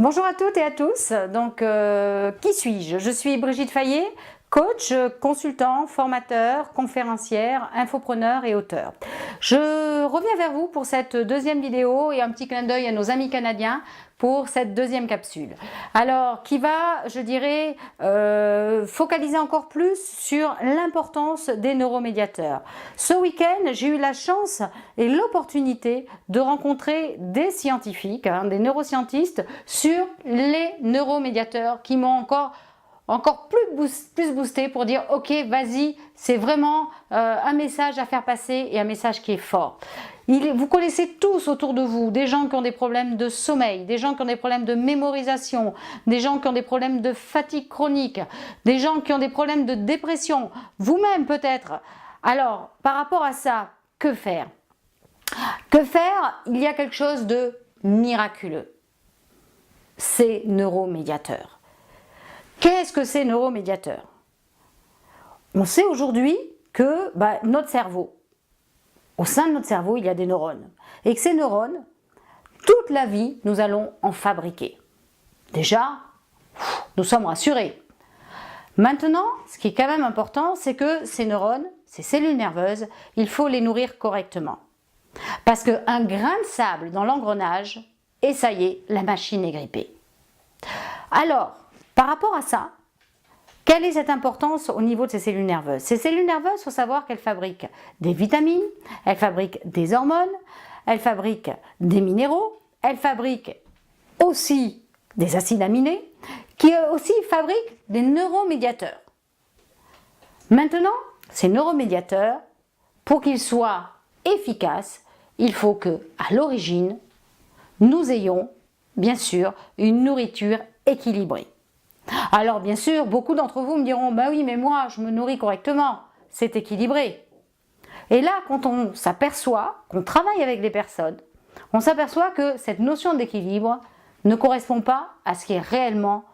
Bonjour à toutes et à tous. Donc, qui suis-je? Je suis Brigitte Fayet, coach, consultant, formateur, conférencière, infopreneur et auteur. Je reviens vers vous pour cette deuxième vidéo et un petit clin d'œil à nos amis canadiens pour cette deuxième capsule. Alors, qui va, je dirais, focaliser encore plus sur l'importance des neuromédiateurs. Ce week-end, j'ai eu la chance et l'opportunité de rencontrer des scientifiques, des neuroscientistes sur les neuromédiateurs qui m'ont encore plus boosté pour dire ok, vas-y, c'est vraiment un message à faire passer et un message qui est fort. Vous connaissez tous autour de vous des gens qui ont des problèmes de sommeil, des gens qui ont des problèmes de mémorisation, des gens qui ont des problèmes de fatigue chronique, des gens qui ont des problèmes de dépression, vous-même peut-être. Alors, par rapport à ça, que faire? Que faire? Il y a quelque chose de miraculeux. Ces neuromédiateurs. Qu'est-ce que ces neuromédiateurs? On sait aujourd'hui que notre cerveau, au sein de notre cerveau, il y a des neurones. Et que ces neurones, toute la vie, nous allons en fabriquer. Déjà, nous sommes rassurés. Maintenant, ce qui est quand même important, c'est que ces neurones, ces cellules nerveuses, il faut les nourrir correctement. Parce qu'un grain de sable dans l'engrenage, et ça y est, la machine est grippée. Alors, par rapport à ça, quelle est cette importance au niveau de ces cellules nerveuses? Ces cellules nerveuses, il faut savoir qu'elles fabriquent des vitamines, elles fabriquent des hormones, elles fabriquent des minéraux, elles fabriquent aussi des acides aminés, qui aussi fabriquent des neuromédiateurs. Maintenant, ces neuromédiateurs, pour qu'ils soient efficaces, il faut que, à l'origine, nous ayons, bien sûr, une nourriture équilibrée. Alors bien sûr, beaucoup d'entre vous me diront, bah oui, mais moi, je me nourris correctement, c'est équilibré. Et là, quand on s'aperçoit, qu'on travaille avec des personnes, on s'aperçoit que cette notion d'équilibre ne correspond pas à ce qui est réellement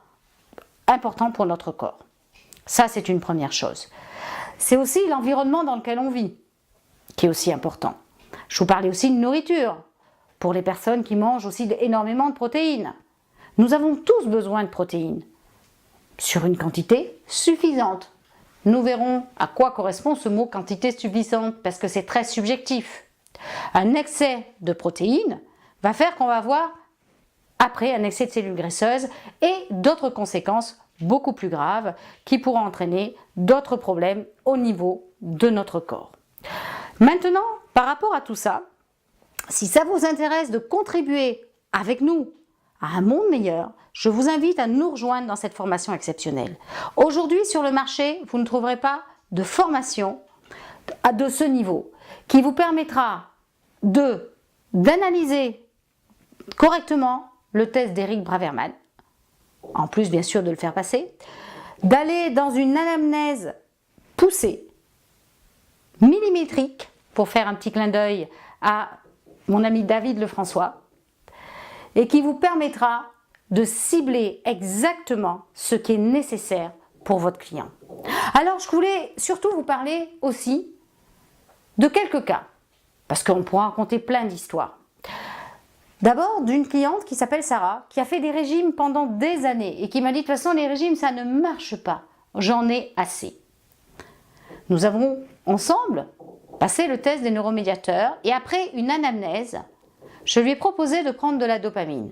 important pour notre corps. Ça, c'est une première chose. C'est aussi l'environnement dans lequel on vit, qui est aussi important. Je vous parlais aussi de nourriture, pour les personnes qui mangent aussi énormément de protéines. Nous avons tous besoin de protéines, sur une quantité suffisante. Nous verrons à quoi correspond ce mot quantité suffisante, parce que c'est très subjectif. Un excès de protéines va faire qu'on va avoir après un excès de cellules graisseuses et d'autres conséquences beaucoup plus graves qui pourront entraîner d'autres problèmes au niveau de notre corps. Maintenant, par rapport à tout ça, si ça vous intéresse de contribuer avec nous à un monde meilleur, je vous invite à nous rejoindre dans cette formation exceptionnelle. Aujourd'hui, sur le marché, vous ne trouverez pas de formation de ce niveau qui vous permettra d'analyser correctement le test d'Eric Braverman, en plus bien sûr de le faire passer, d'aller dans une anamnèse poussée, millimétrique, pour faire un petit clin d'œil à mon ami David Lefrançois, et qui vous permettra de cibler exactement ce qui est nécessaire pour votre client. Alors, je voulais surtout vous parler aussi de quelques cas, parce qu'on pourra raconter plein d'histoires. D'abord, d'une cliente qui s'appelle Sarah, qui a fait des régimes pendant des années et qui m'a dit, de toute façon, les régimes, ça ne marche pas, j'en ai assez. Nous avons ensemble passé le test des neuromédiateurs et après une anamnèse, je lui ai proposé de prendre de la dopamine.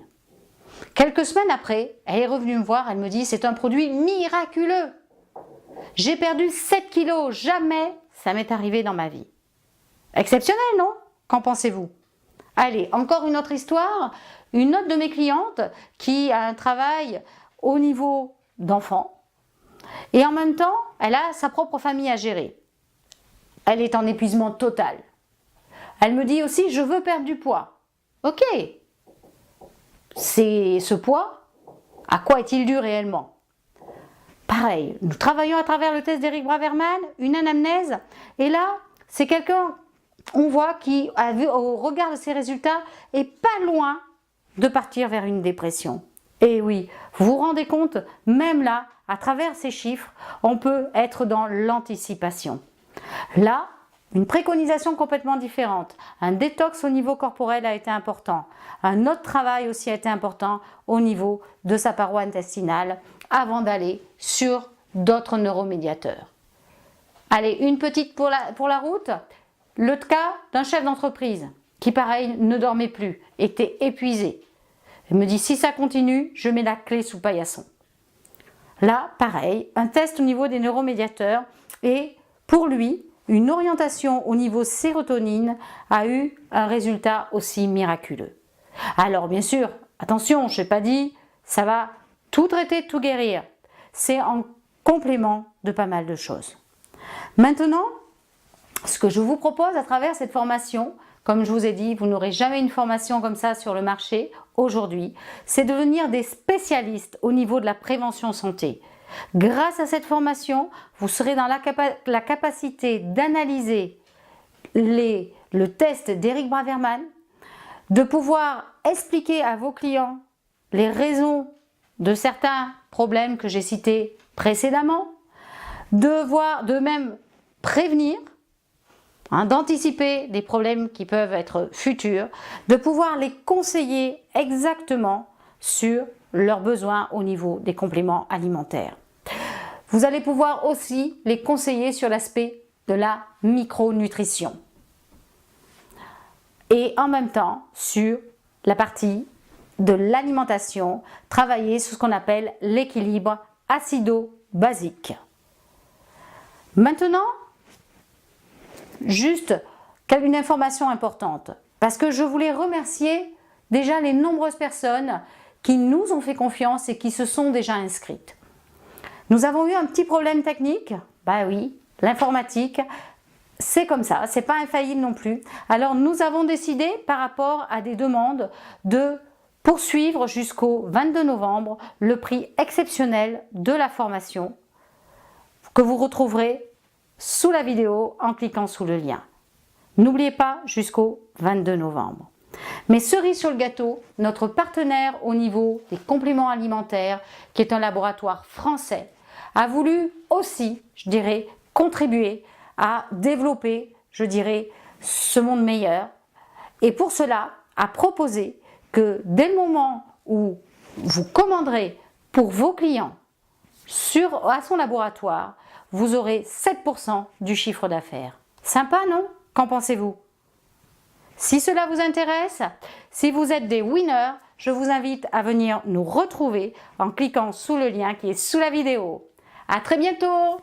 Quelques semaines après, elle est revenue me voir, elle me dit, c'est un produit miraculeux. J'ai perdu 7 kilos, jamais ça m'est arrivé dans ma vie. Exceptionnel, non? Qu'en pensez-vous? Allez, encore une autre histoire, une autre de mes clientes qui a un travail au niveau d'enfant et en même temps, elle a sa propre famille à gérer. Elle est en épuisement total. Elle me dit aussi, je veux perdre du poids. Ok, c'est ce poids, à quoi est-il dû réellement? Pareil, nous travaillons à travers le test d'Eric Braverman, une anamnèse, et là, c'est quelqu'un, on voit, qui, au regard de ses résultats, est pas loin de partir vers une dépression. Et oui, vous vous rendez compte, même là, à travers ces chiffres, on peut être dans l'anticipation. Là, une préconisation complètement différente. Un détox au niveau corporel a été important. Un autre travail aussi a été important au niveau de sa paroi intestinale avant d'aller sur d'autres neuromédiateurs. Allez, une petite pour la route. Le cas d'un chef d'entreprise qui, pareil, ne dormait plus, était épuisé. Il me dit, si ça continue, je mets la clé sous le paillasson. Là, pareil, un test au niveau des neuromédiateurs et pour lui, une orientation au niveau sérotonine a eu un résultat aussi miraculeux. Alors bien sûr, attention, je n'ai pas dit ça va tout traiter, tout guérir. C'est en complément de pas mal de choses. Maintenant, ce que je vous propose à travers cette formation, comme je vous ai dit, vous n'aurez jamais une formation comme ça sur le marché aujourd'hui, c'est de devenir des spécialistes au niveau de la prévention santé. Grâce à cette formation, vous serez dans la capacité d'analyser le test d'Eric Braverman, de pouvoir expliquer à vos clients les raisons de certains problèmes que j'ai cités précédemment, de même prévenir, d'anticiper des problèmes qui peuvent être futurs, de pouvoir les conseiller exactement sur leurs besoins au niveau des compléments alimentaires. Vous allez pouvoir aussi les conseiller sur l'aspect de la micronutrition. Et en même temps, sur la partie de l'alimentation, travailler sur ce qu'on appelle l'équilibre acido-basique. Maintenant, juste une information importante, parce que je voulais remercier déjà les nombreuses personnes qui nous ont fait confiance et qui se sont déjà inscrites. Nous avons eu un petit problème technique, bah oui, l'informatique, c'est comme ça, c'est pas infaillible non plus. Alors nous avons décidé par rapport à des demandes de poursuivre jusqu'au 22 novembre le prix exceptionnel de la formation que vous retrouverez sous la vidéo en cliquant sous le lien. N'oubliez pas jusqu'au 22 novembre. Mais cerise sur le gâteau, notre partenaire au niveau des compléments alimentaires, qui est un laboratoire français, a voulu aussi, je dirais, contribuer à développer, je dirais, ce monde meilleur. Et pour cela, a proposé que dès le moment où vous commanderez pour vos clients à son laboratoire, vous aurez 7% du chiffre d'affaires. Sympa, non? Qu'en pensez-vous? Si cela vous intéresse, si vous êtes des winners, je vous invite à venir nous retrouver en cliquant sous le lien qui est sous la vidéo. À très bientôt!